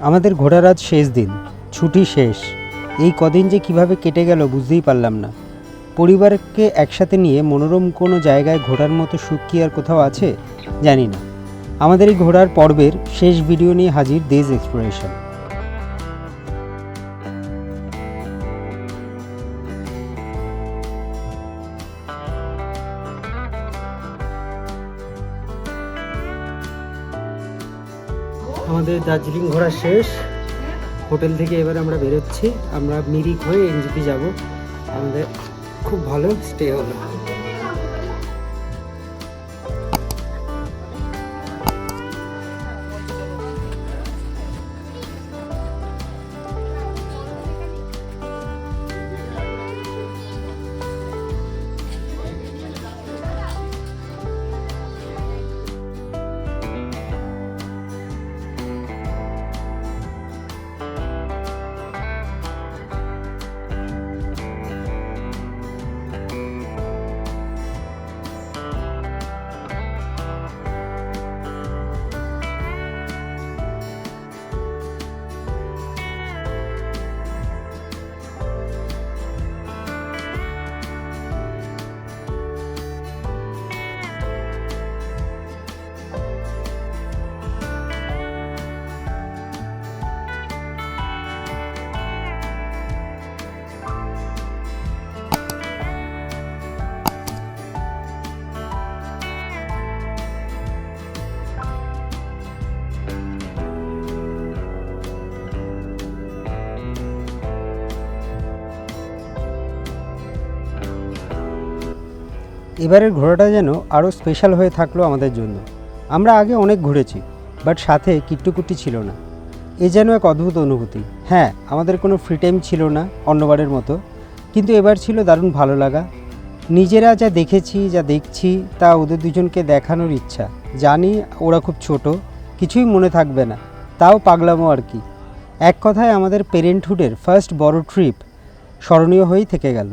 আমাদের ঘোরার আজ শেষ দিন, ছুটি শেষ। এই কদিন যে কিভাবে কেটে গেল বুঝতেই পারলাম না। পরিবারকে একসাথে নিয়ে মনোরম কোনো জায়গায় ঘোরার মতো সুখ কি আর কোথাও আছে জানি না। আমাদের এই ঘোরার পর্বের শেষ ভিডিও নিয়ে হাজির দেজ এক্সপ্লোরেশন। আমাদের দার্জিলিং ঘোরা শেষ। হোটেল থেকে এবার আমরা বেরোচ্ছি। আমরা মিরিক হয়ে এনজিপি যাব। আমাদের খুব ভালো স্টে হলো। এবারের ঘোরাটা যেন আরও স্পেশাল হয়ে থাকলো আমাদের জন্য। আমরা আগে অনেক ঘুরেছি, বাট সাথে কিট্টুকুট্টি ছিল না। এ যেন এক অদ্ভুত অনুভূতি। হ্যাঁ, আমাদের কোনো ফ্রি টাইম ছিল না অন্যবারের মতো, কিন্তু এবার ছিল দারুণ ভালো লাগা। নিজেরা যা দেখেছি, যা দেখছি, তা ওদের দুজনকে দেখানোর ইচ্ছা। জানি ওরা খুব ছোট, কিছুই মনে থাকবে না, তাও পাগলামো আর কি। এক কথায় আমাদের পেরেন্টহুডের ফার্স্ট বড় ট্রিপ স্মরণীয় হয়েই থেকে গেল।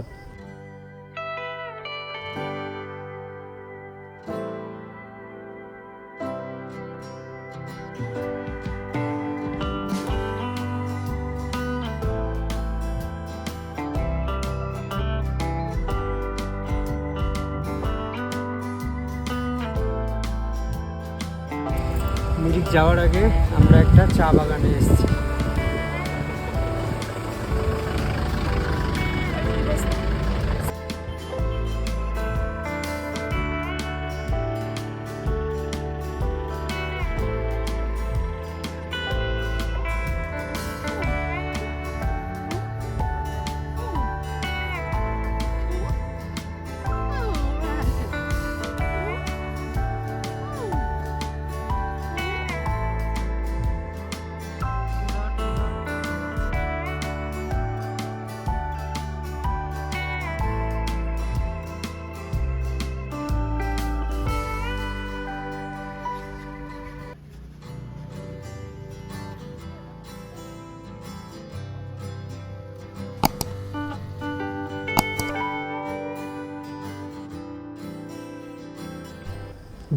মিরিক যাওয়ার আগে আমরা একটা চা বাগানে এসেছি।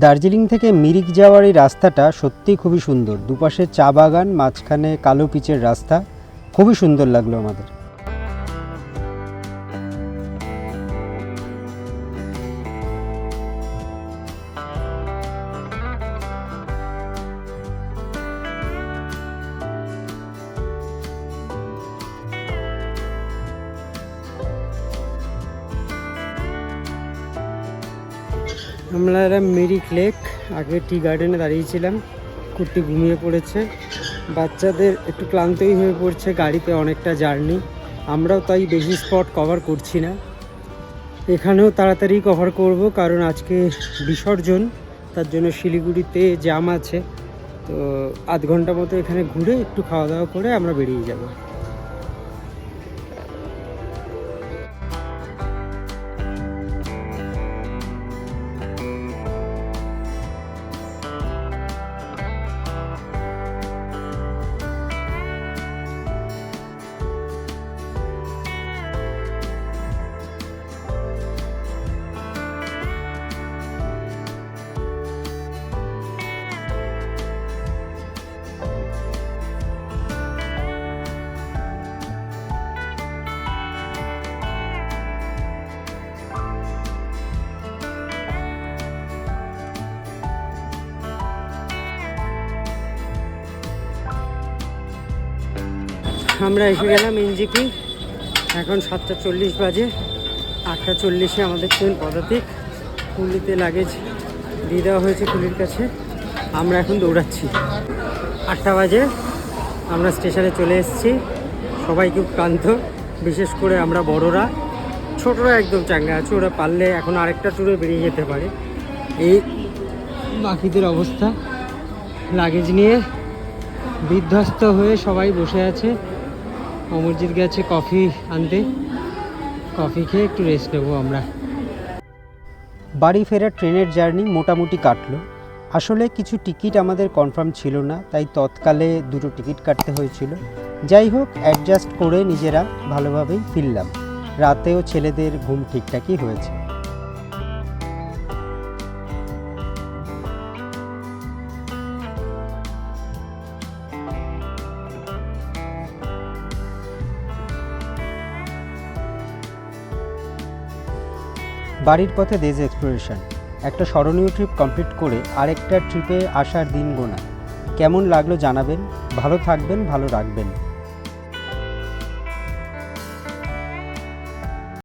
দার্জিলিং থেকে মিরিক যাওয়ার এই রাস্তাটা সত্যিই খুবই সুন্দর। দুপাশে চা বাগান, মাঝখানে কালো পিচের রাস্তা, খুবই সুন্দর লাগলো আমাদের। আমরা মিরিক লেক, আগে টি গার্ডেনে দাঁড়িয়েছিলাম। কুট্টি ঘুমিয়ে পড়েছে, বাচ্চাদের একটু ক্লান্তই হয়ে পড়ছে, গাড়িতে অনেকটা জার্নি। আমরাও তাই বেশি স্পট কভার করছি না। এখানেও তাড়াতাড়ি কভার করব, কারণ আজকে বিসর্জন, তার জন্য শিলিগুড়িতে জ্যাম আছে। তো আধ ঘন্টা মতো এখানে ঘুরে একটু খাওয়া দাওয়া করে আমরা বেরিয়ে যাব। আমরা এসে গেলাম এনজেপি। এখন 7:40 বাজে। 8:40-এ আমাদের ট্রেন পদাতিক। কুলিতে লাগেজ দিয়ে দেওয়া হয়েছে কুলির কাছে। আমরা এখন দৌড়াচ্ছি। 8টা বাজে আমরা স্টেশনে চলে এসেছি। সবাই খুব ক্লান্ত, বিশেষ করে আমরা বড়রা। ছোটরা একদম চাঙ্গা আছে, ওরা পারলে এখন আরেকটা ট্যুরে বেরিয়ে যেতে পারে। এই বাকিদের অবস্থা, লাগেজ নিয়ে বিধ্বস্ত হয়ে সবাই বসে আছে। অমরজিৎ গেছে কফি আনতে, কফি খেয়ে একটু রেস্ট নেবো আমরা। বাড়ি ফেরার ট্রেনের জার্নি মোটামুটি কাটলো। আসলে কিছু টিকিট আমাদের কনফার্ম ছিল না, তাই তৎকালে 2টো টিকিট কাটতে হয়েছিল। যাই হোক, অ্যাডজাস্ট করে নিজেরা ভালোভাবেই ফিরলাম। রাতেও ছেলেদের ঘুম ঠিকঠাকই হয়েছে। বাড়ির পথে দেশ এক্সপ্লোরেশন, একটা স্মরণীয় ট্রিপ কমপ্লিট করে আরেকটা ট্রিপে আসার দিন গোনা। কেমন লাগলো জানাবেন। ভালো থাকবেন, ভালো রাখবেন।